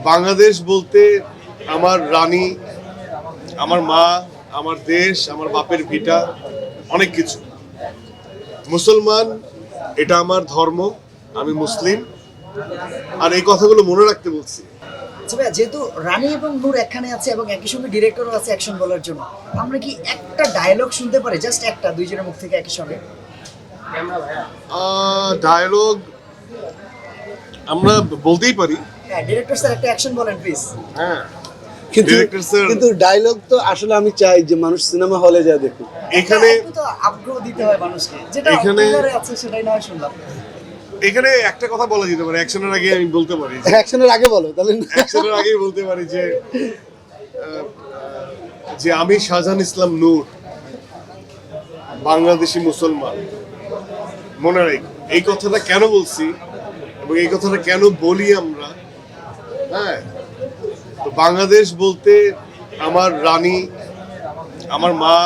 বাংলাদেশ বলতে আমার রানী, আমার মা, আমার দেশ, আমার বাপের ভিটা, অনেক কিছু। মুসলমান, এটা আমার ধর্ম, আমি মুসলিম, আর এই কথাগুলো মনে রাখতে বলছি। যেহেতু রানী এবং নূর একখানে আছে এবং একই সঙ্গে ডিরেক্টরও আছে অ্যাকশন বলার জন্য, আমরা কি একটা ডায়লগ শুনতে পারি, জাস্ট একটা, দুইজনের মুখ থেকে একই সঙ্গে? ডায়লগ আমরা বলতেই পারি। হ্যাঁ, ডিরেক্টর স্যার একটা অ্যাকশন বলেন প্লিজ। হ্যাঁ, কিন্তু ডায়লগ তো আসলে আমি চাই যে মানুষ সিনেমা হলে যায় দেখুক। এখানে একটু তো আগ্রহ দিতে হয় মানুষকে, যেটা এখানে- ট্রেলারে আছে সেটাই নয় শুনলাম। এখানে একটা কথা বলা যেতে পারে, অ্যাকশনের আগে আমি বলতে পারি, অ্যাকশনের আগে বলো তাহলে। অ্যাকশনের আগেই বলতে পারি যে আমি শাহজাহান ইসলাম নূর, বাংলাদেশি মুসলমান। মনে রাখ, এই কথাটা কেন বলছি এবং এই কথাটা কেন বলি আমরা। হ্যাঁ, তো বাংলাদেশ বলতে আমার রানী, আমার মা,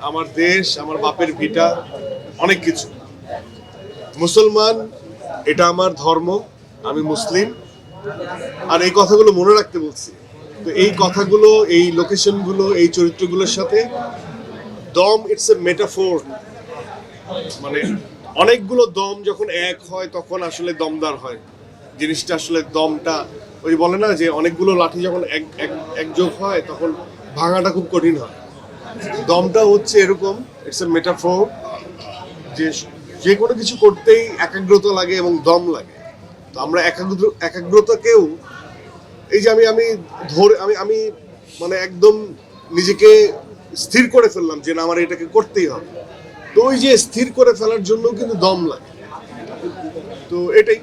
আমার দেশ, আমার বাপের ভিটা, অনেক কিছু। মুসলমান, এটা আমার ধর্ম, আমি মুসলিম, আর এই কথাগুলো মনে রাখতে বলছি। তো এই কথাগুলো, এই লোকেশনগুলো, এই চরিত্রগুলোর সাথে দম, ইটস এ মেটাফোর। মানে অনেকগুলো দম যখন এক হয় তখন আসলে দমদার হয় জিনিসটা। আসলে দমটা ওই বলে না যে অনেকগুলো লাঠি যখন একযোগ হয় তখন ভাঙাটা খুব কঠিন হয়। দমটা হচ্ছে এরকম, ইটস এ মেটাফোর, যে কোনো কিছু করতেই একাগ্রতা লাগে এবং দম লাগে। তো আমরা একাগ্রতাকেও এই যে আমি ধরে আমি মানে একদম নিজেকে স্থির করে ফেললাম যে না, আমার এটাকে করতেই হবে। তো ওই যে স্থির করে ফেলার জন্য কিন্তু দম লাগে। তো এটাই।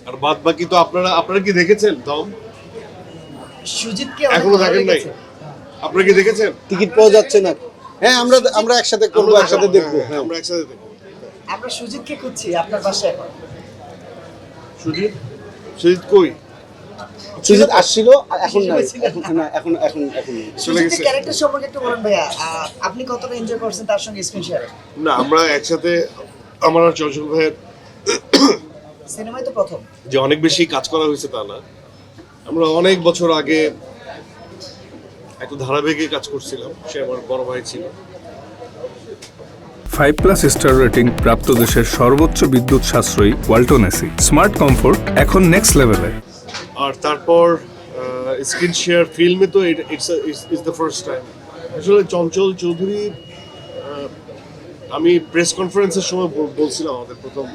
আর বাদ বাকি তো আপনারা কি দেখেছেন দম? সুজিতকে এখনো দেখেন নাই? আপনারা কি দেখেছেন? টিকিট পাওয়া যাচ্ছে না। হ্যাঁ, আমরা একসাথে করবো, একসাথে দেখবো। হ্যাঁ, আমরা একসাথে দেখবো। আমরা সুজিতকে খুঁজছি আপনার বাসায় এখন। সুজিত কই? সুজিত আসছিল, এখন নাই, এখন নেই। সুজিতের ক্যারেক্টার সম্পর্কে একটু বলেন ভাইয়া, আপনি কতটা এনজয় করছেন তার সঙ্গে স্ক্রিন শেয়ারে? না, আমরা একসাথে, আমার আর চঞ্চল ভাইয়ের সিনেমায় তো প্রথম। যে অনেক বেশি কাজ করা হয়েছে তা না। আমরা অনেক বছর আগে একটা ধারাবাহিকে কাজ করছিলাম, সে আমার বড় ভাই ছিল। 5+ স্টার রেটিং প্রাপ্ত দেশের সর্বোচ্চ বিদ্যুৎ সাশ্রয়ী ওয়ালটন এসি। স্মার্ট কমফোর্ট এখন নেক্সট লেভেলে। আর তারপর স্ক্রিন শেয়ার ফিল্মে তো ইটস দ্য ফার্স্ট টাইম। আসলে চঞ্চল চৌধুরী, আমি প্রেস কনফারেন্সের সময় বলছিলাম আমাদের প্রথম,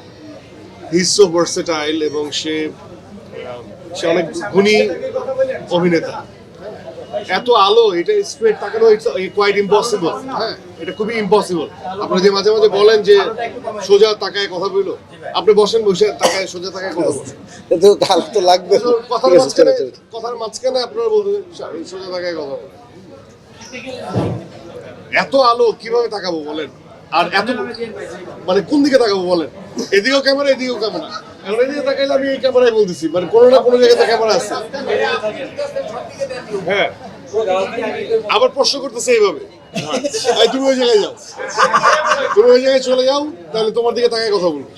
হি ইজ সো ভার্সেটাইল এবং সে অনেক গুণী অভিনেতা। এত আলো, এটা স্ট্রেট তাকানো ইটস কোয়াইট ইম্পসিবল। হ্যাঁ, এটা খুবই ইম্পসিবল। আপনারা যে মাঝে মাঝে বলেন যে সোজা তাকায় কথা বললো, আপনি বসেন, বসে তাকায়, সোজা তাকায় কথা বলেন, তো ভালো তো লাগবে। কথার মাঝখানে আপনারা বলবেন সোজা তাকায় কথা বলেন। এত আলো কিভাবে তাকাবো বলেন? আর এত মানে কোন দিকে তাকাবো বলেন? এদিকেও ক্যামেরা, এদিকেও ক্যামেরা। এখন এদিকে তাকাইলে আমি এই ক্যামেরায় বলতেছি, মানে কোনো না কোনো জায়গায় ক্যামেরা আছে। হ্যাঁ, আবার প্রশ্ন করতেছে এইভাবে, তুমি ওই জায়গায় যাও, তুমি ওই জায়গায় চলে যাও, তাহলে তোমার দিকে তাকায় কথা বলবো।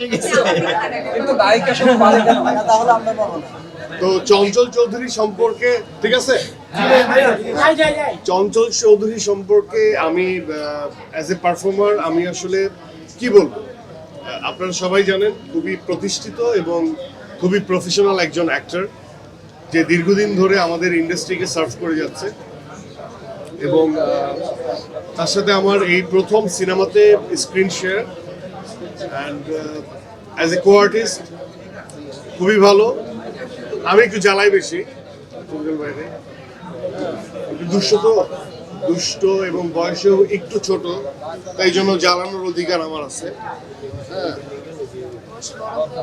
তাহলে আমরা বলবো না। তো চঞ্চল চৌধুরী সম্পর্কে, ঠিক আছে, চঞ্চল চৌধুরী সম্পর্কে আমি অ্যাজ এ পারফর্মার, আমি আসলে কি বলবো, আপনারা সবাই জানেন খুবই প্রতিষ্ঠিত এবং খুবই প্রফেশনাল একজন অ্যাক্টর, যে দীর্ঘদিন ধরে আমাদের ইন্ডাস্ট্রিকে সার্ভ করে যাচ্ছে। এবং তার সাথে আমার এই প্রথম সিনেমাতে screen share, and as a co artist খুবই ভালো। আমি একটু জ্বালাই বেশি, বাইরে একটু দুষ্ট এবং বয়সেও একটু ছোট, তাই জন্য জ্বালানোর অধিকার আমার আছে। হ্যাঁ,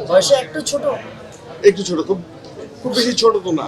বয়সে একটু ছোট, একটু ছোট, খুব বেশি ছোট তো না।